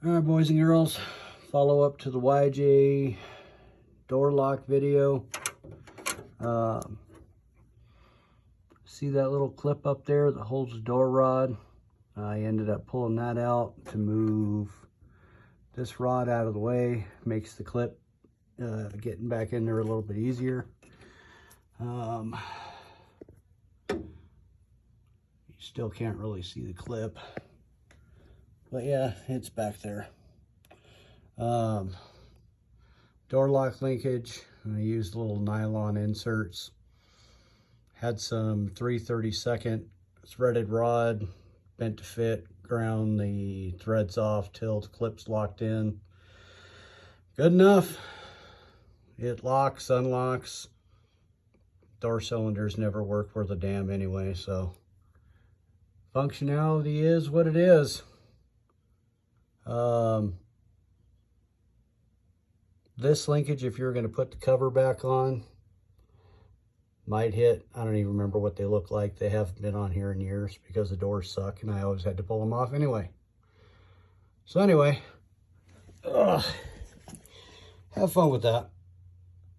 All right, boys and girls, follow up to the YJ door lock video. See that little clip up there that holds the door rod? I ended up pulling that out to move this rod out of the way. Makes the clip getting back in there a little bit easier. You still can't really see the clip, but yeah, it's back there. Door lock linkage, I used little nylon inserts. Had some 3/32 threaded rod, bent to fit, ground the threads off till the clip's locked in. Good enough. It locks, unlocks. Door cylinders never work worth a damn anyway, so functionality is what it is. This linkage, if you're going to put the cover back on, might hit. I don't even remember what they look like. They haven't been on here in years because the doors suck and I always had to pull them off anyway. So anyway, have fun with that.